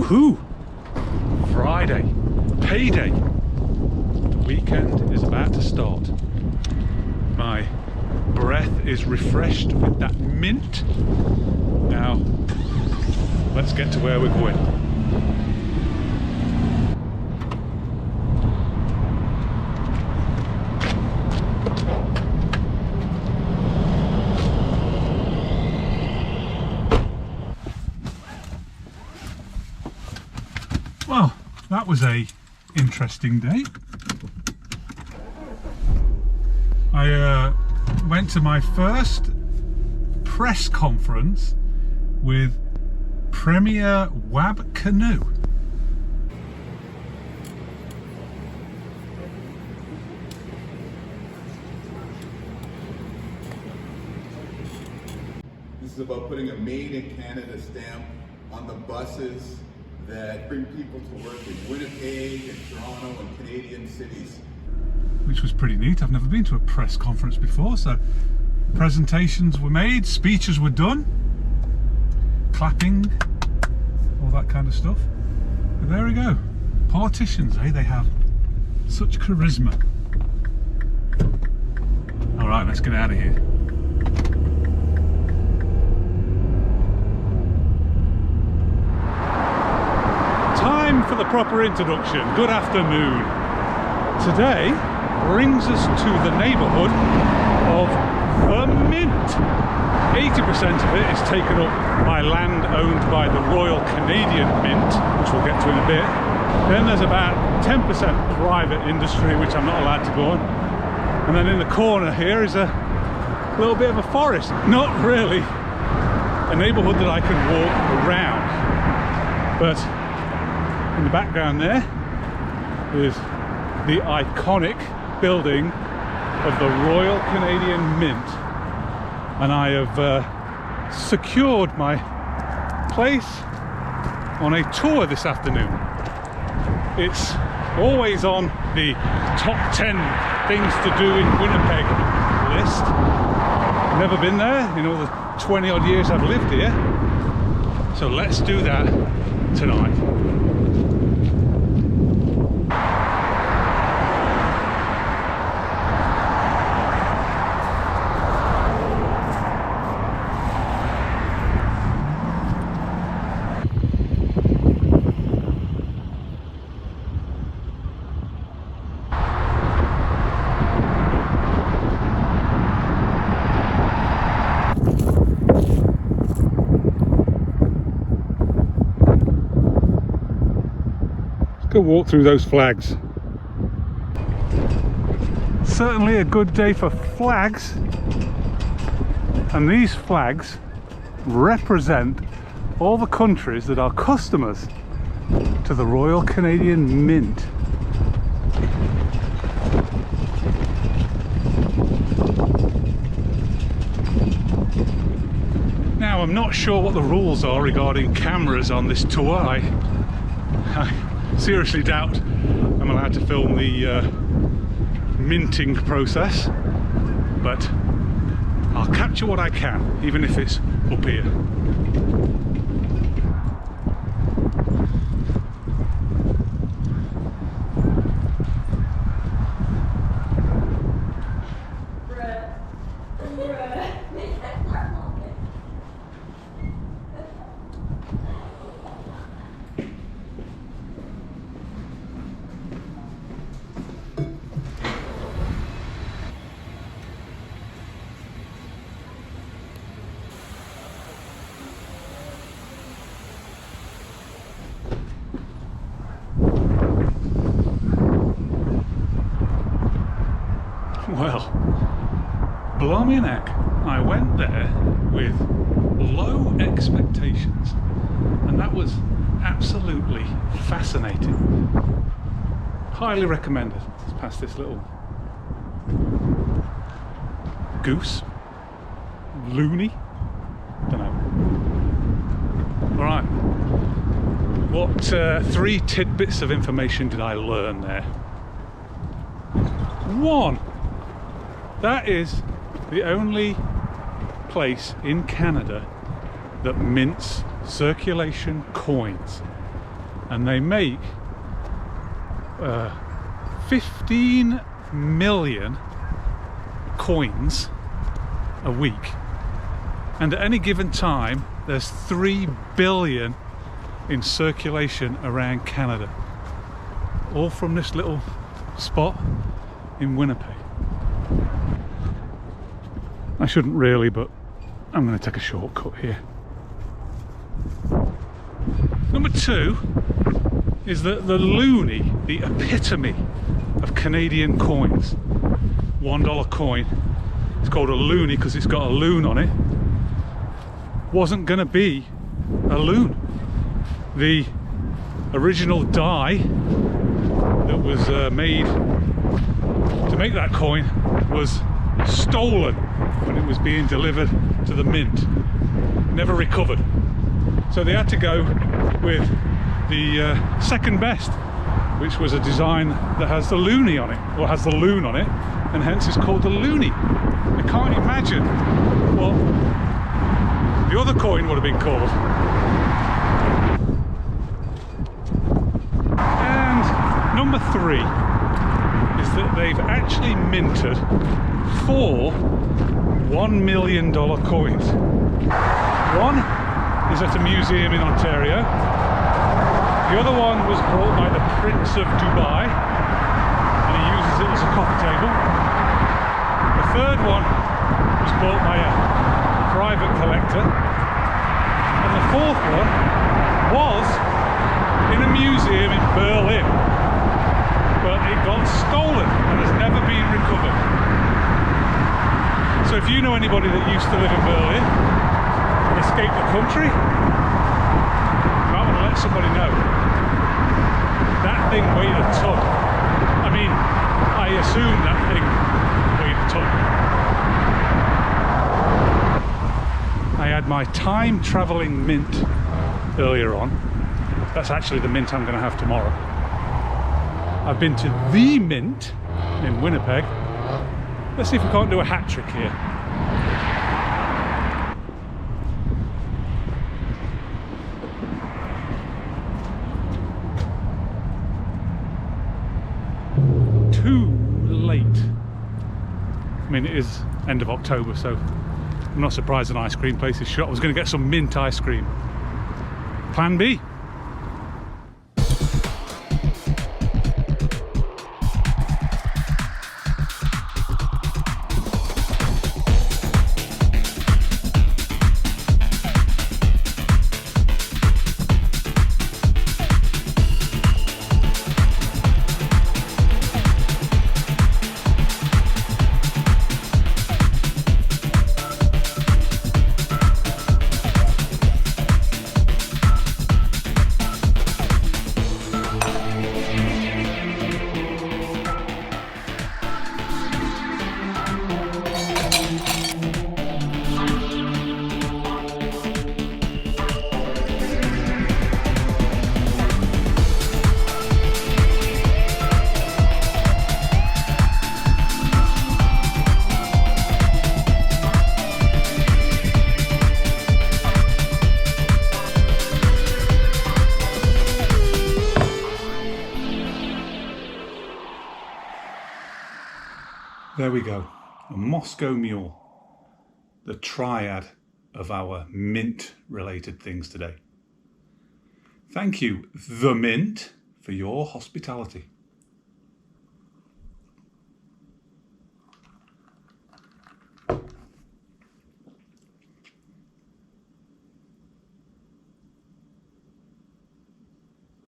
Woohoo! Friday, payday. The weekend is about to start. My breath is refreshed with that mint. Now, let's get to where we're going. Well, that was a interesting day. I went to my first press conference with Premier Wab Canoe. This is about putting a Made in Canada stamp on the buses that bring people to work in Winnipeg and Toronto and Canadian cities. Which was pretty neat. I've never been to a press conference before, so presentations were made, speeches were done, clapping, all that kind of stuff. But there we go. Politicians, eh? They have such charisma. All right, let's get out of here. Time for the proper introduction. Good afternoon. Today brings us to the neighbourhood of the Mint. 80% of it is taken up by land owned by the Royal Canadian Mint, which we'll get to in a bit. Then there's about 10% private industry, which I'm not allowed to go on. And then in the corner here is a little bit of a forest. Not really a neighbourhood that I can walk around, but in the background there is the iconic building of the Royal Canadian Mint, and I have secured my place on a tour this afternoon. It's always on the top 10 things to do in Winnipeg list. Never been there in all the 20 odd years I've lived here, so let's do that tonight. Go walk through those flags. Certainly a good day for flags, and these flags represent all the countries that are customers to the Royal Canadian Mint. Now, I'm not sure what the rules are regarding cameras on this tour. I seriously doubt I'm allowed to film the minting process, but I'll capture what I can, even if it's up here. Well, blimey neck, I went there with low expectations, and that was absolutely fascinating. Highly recommended. Let's pass this little goose, loony, don't know. All right, what 3 tidbits of information did I learn there? 1, that is the only place in Canada that mints circulation coins. and they make 15 million coins a week, and at any given time there's 3 billion in circulation around Canada, all from this little spot in Winnipeg. I shouldn't really, but I'm going to take a shortcut here. Number 2 is the loonie, the epitome of Canadian coins. $1 coin. It's called a loonie because it's got a loon on it. Wasn't going to be a loon. The original die that was made to make that coin was stolen when it was being delivered to the mint. Never recovered. So they had to go with the second best, which was a design that has the loonie on it, or has the loon on it, and hence it's called the loonie. I can't imagine what the other coin would have been called. And number 3 is that they've actually minted 4 $1 million coins. One is at a museum in Ontario. The other one was brought by the Prince of Dubai, and he uses it as a coffee table. The third one was bought by a private collector, and the fourth one was in a museum in Berlin, but it got stolen and has never been recovered. So if you know anybody that used to live in Berlin and escaped the country, you might want to let somebody know. That thing weighed a ton. I mean, I assume that thing weighed a ton. I had my time travelling mint earlier on. That's actually the mint I'm going to have tomorrow. I've been to the mint in Winnipeg. Let's see if we can't do a hat trick here. Too late. I mean, it is end of October, so I'm not surprised an ice cream place is shut. I was going to get some mint ice cream. Plan B. There we go, a Moscow Mule, the triad of our mint-related things today. Thank you, the Mint, for your hospitality.